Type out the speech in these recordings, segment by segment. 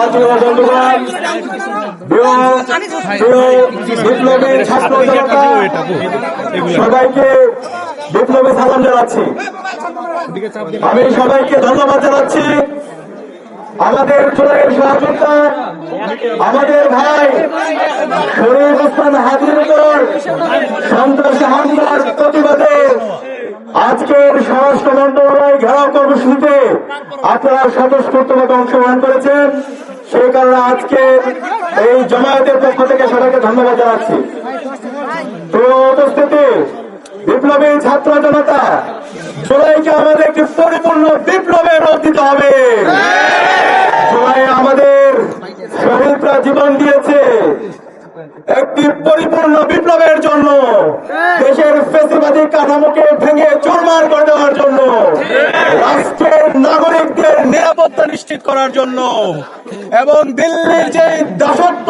জাতীয় বন্ধুগণ, বিপ্লবী ছাত্র জনতা, সবাইকে বিপ্লবী সালাম জানাচ্ছি। আমি সবাইকে ধন্যবাদ জানাচ্ছি আমাদের জুলাইয়ের সহযোগিতা, আমাদের ভাই শরীফ ওসমান হাদির উপর সন্ত্রাসী হামলার প্রতিবাদে আজকের স্বরাষ্ট্র মন্ত্রণালয় ঘেরাও কর্মসূচিতে আপনারা স্বতঃস্ফূর্তভাবে অংশগ্রহণ করেছেন। সেই কারণে আজকে এই জামায়াতের পক্ষ থেকে সবাইকে ধন্যবাদ জানাচ্ছি। তো উপস্থিতি বিপ্লবী ছাত্র জনতা, জুলাইকে আমাদের একটি পরিপূর্ণ বিপ্লবের রূপ দিতে হবে। জুলাই আমাদের শহীদরা জীবন দিয়েছে একটি পরিপূর্ণ বিপ্লবের জন্য, দেশের ফ্যাসিবাদী কাঠামোকে ভেঙে চুরমার করে দেওয়ার জন্য, রাষ্ট্রের নাগরিকদের নিরাপত্তা নিশ্চিত করার জন্য, এবং দিল্লির যে দাসত্ব,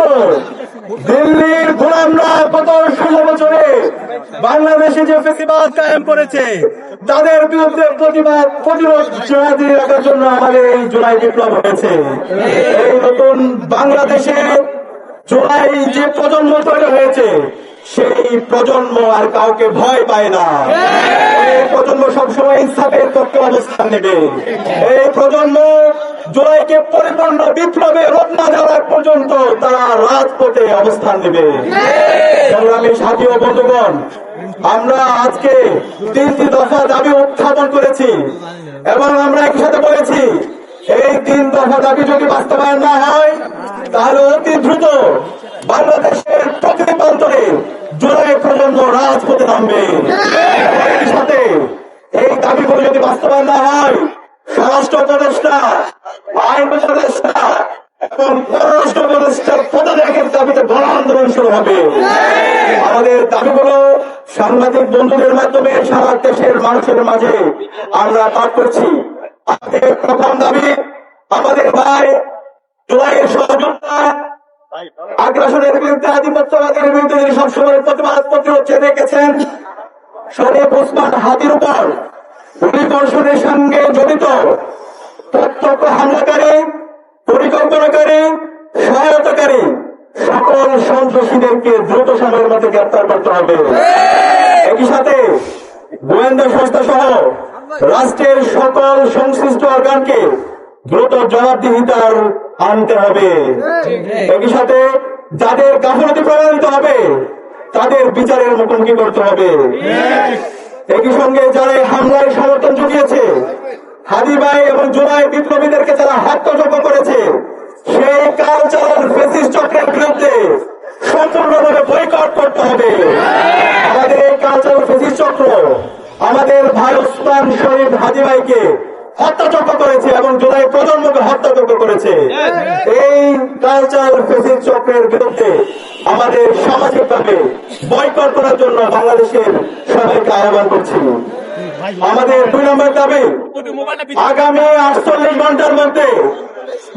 দিল্লির গোলামরা গত 16 বছরে বাংলাদেশে যে ফ্যাসিবাদ কায়েম করেছে তাদের বিরুদ্ধে প্রতিরোধ জারি রাখার জন্য আমাদের এই জুলাই বিপ্লব হয়েছে। এই নতুন বাংলাদেশে জুলাই যে প্রজন্ম তৈরি হয়েছে, সেই প্রজন্ম আর কাউকে ভয় পায় না। এই প্রজন্ম সবসময় ইনসাফের পক্ষে অবস্থান নেবে। এই প্রজন্ম জুলাইকে পরিপূর্ণ বিপ্লবে রূপ না দেওয়ার পর্যন্ত তারা রাজপথে অবস্থান নেবে। সংগ্রামী সাথী ও বন্ধুগণ, আমরা আজকে 3টি দফা দাবি উত্থাপন করেছি এবং আমরা একই সাথে বলেছি এই 3 দফা দাবি যদি বাস্তবায়ন না হয় তাহলে অতি দ্রুত বাংলাদেশের প্রতিটি প্রান্তরে জুলাই প্রজন্ম রাজপথে নামবে। একই সাথে এই দাবিগুলো যদি বাস্তবায়ন না হয়, স্বরাষ্ট্র উপদেষ্টা, আইন উপদেষ্টা এবং পররাষ্ট্র উপদেষ্টার পদত্যাগের দাবিতে গণ আন্দোলন শুরু হবে। আমাদের দাবিগুলো সাংবাদিক বন্ধুদের মাধ্যমে সারা দেশের মানুষের মাঝে আমরা পাঠ করছি। আমাদের প্রথম দাবি, আমাদের ভাই জুলাইয়ের সহযোগিতা, আগ্রাসনের বিরুদ্ধে, আধিপত্যবাদের বিরুদ্ধে যিনি সবসময় প্রতিবাদ প্রতিরোধ রেখেছেন, শরীফ ওসমান হাদির উপর গুলিবর্ষণের সঙ্গে জড়িত প্রত্যক্ষ হামলাকারী, পরিকল্পনাকারী, সহায়তাকারী সকল সন্ত্রাসীদেরকে দ্রুত সময়ের মধ্যে গ্রেপ্তার করতে হবে। একই সাথে গোয়েন্দা সংস্থা সহ রাষ্ট্রের সকল সংশ্লিষ্ট অর্গানকে দ্রুত জবাবদিহিতার আনতে হবে। একই সাথে যাদের গাফিলতি প্রমাণিত হবে তাদের বিচারের মুখোমুখি করতে হবে। একই সঙ্গে যারা হামলায় সমর্থন জুগিয়েছে, হাদি ভাই এবং জুলাই বিপ্লবীদেরকে যারা হত্যাযজ্ঞ করেছে, সেই কালচারাল ফ্যাসিস্ট চক্রের বিরুদ্ধে সম্পূর্ণভাবে বয়কট করতে হবে। আমাদের এই কালচারাল ফ্যাসিস্ট চক্র আমাদের ভাই ওসমান শরীফ হাদি ভাইকে হত্যাযজ্ঞ করেছে এবং জুলাই প্রজন্মকে হত্যাযজ্ঞ করেছে। এই কালচারাল ফ্যাসিস্ট চক্রের বিরুদ্ধে আমাদের সামাজিকভাবে বয়কট করার জন্য বাংলাদেশের সবাইকে আহ্বান করছি। আমাদের 2 নম্বর দাবি, আগামী 48 ঘন্টার মধ্যে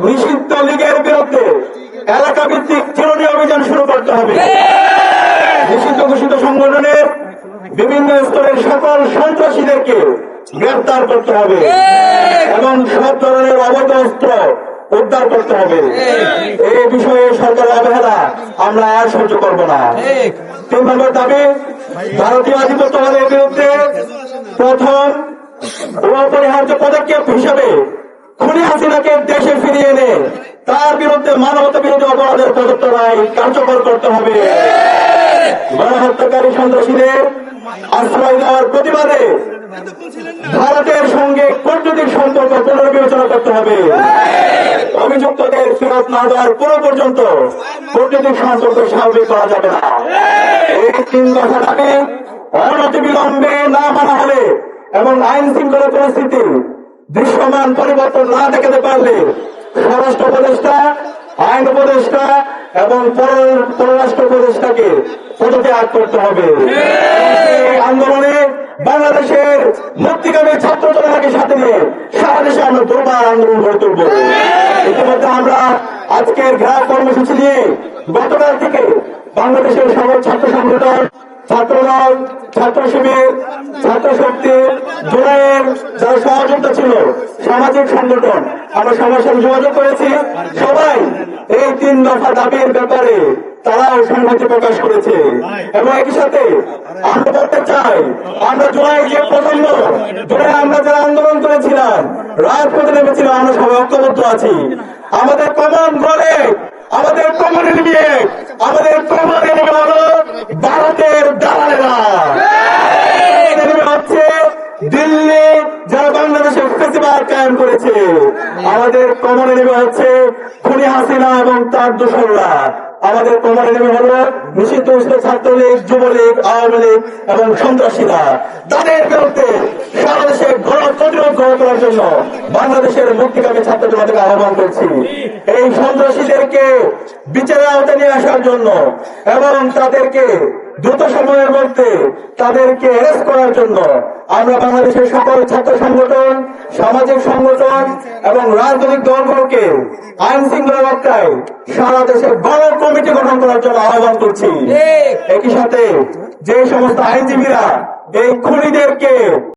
নিষিদ্ধ লীগের বিরুদ্ধে এলাকা ভিত্তিক চিরুনি অভিযান শুরু করতে হবে। নিষিদ্ধ ঘোষিত সংগঠনের বিভিন্ন স্তরের সকল সন্ত্রাসীদেরকে গ্রেফতার করতে হবে এবং সব ধরনের অবৈধ অস্ত্র উদ্ধার করতে হবে। এই বিষয়ে সরকারের অবহেলা আমরা আর সহ্য করব না। 3 নম্বর দাবি, ভারতীয় আধিপত্যবাদের বিরুদ্ধে প্রথম অপরিহার্য পদক্ষেপ হিসেবে খুনি হাসিনাকে দেশে ফিরিয়ে এনে তার বিরুদ্ধে মানবতা বিরোধী অপরাধের প্রদত্ত রায় কার্যকর করতে হবে। গণহত্যাকারী সন্ত্রাসীদের আশ্রয় দেওয়ার প্রতিবাদে ভারতের সঙ্গে কূটনৈতিক সম্পর্ক পুনর্বিবেচনা করতে হবে। অভিযুক্তদের ফেরত না দেওয়ার পুরো পর্যন্ত কূটনৈতিক সম্পর্ক স্বাভাবিক করা যাবে না। এই 3 দফা দাবি অনতিবিলম্বে না মানা হলে এবং আইন শৃঙ্খলা পরিস্থিতি দৃশ্যমান পরিবর্তন না দেখাতে পারলে স্বরাষ্ট্র উপদেষ্টা, আইন উপদেষ্টা এবং পররাষ্ট্র উপদেষ্টাকে পদত্যাগ করতে হবে। এই আন্দোলনে বাংলাদেশের মুক্তিকামী ছাত্র জনতাকে সাথে নিয়ে সারা দেশে আমরা দুর্বার আন্দোলন গড়ে তুলব। ইতিমধ্যে আমরা আজকের ঘেরাও কর্মসূচি নিয়ে গতকাল থেকে বাংলাদেশের সকল ছাত্র সংগঠন, ছাত্রদল, ছাত্র শিবির, ছাত্র শক্তি, জুলাইয়ের যারা সহযোগিতা ছিল, সামাজিক সংগঠন, আমরা সবার সাথে যোগাযোগ করেছি। সবাই এই 3 দফা দাবির ব্যাপারে তারাও সংহতি প্রকাশ করেছে। এবং একই সাথে আমরা বলতে চাই, আমরা জুলাই যে প্রজন্ম, জুলাই আমরা যারা আন্দোলন করেছিলাম, রাজপথে নেমেছিলাম, আমরা সবাই ঐক্যবদ্ধ আছি। আমাদের কমন গলে, আমাদের কমনে নিয়ে, আমাদের কমনে নেমে হলো ভারতের দালালেরা, হচ্ছে দিল্লি যারা বাংলাদেশের ফেসিবাদ কায়েম করেছে। আমাদের কমনে নেমে হচ্ছে খুনি হাসিনা এবং তার দোসররা। আমাদের কমনে নেমে হলো নিষিদ্ধ ছাত্রলীগ, যুবলীগ, আওয়ামী লীগ এবং সন্ত্রাসীরা। তাদের বিরুদ্ধে সারা দেশে প্রতিরোধ গড়ে তোলার জন্য বাংলাদেশের মুক্তিকামী ছাত্র জনতাকে আহ্বান করছি। এই সন্ত্রাসীদেরকে বিচারের আওতায় নিয়ে আসার জন্য এবং তাদেরকে দ্রুত সময়ের মধ্যে তাদেরকে অ্যারেস্ট করার জন্য আমরা বাংলাদেশের সকল ছাত্র সংগঠন, সামাজিক সংগঠন এবং রাজনৈতিক দলগুলোকে আইন শৃঙ্খলা রক্ষায় সারা দেশে বড় কমিটি গঠন করার জন্য আহ্বান করছি। একই সাথে যে সমস্ত আইনজীবীরা এই খুনিদেরকে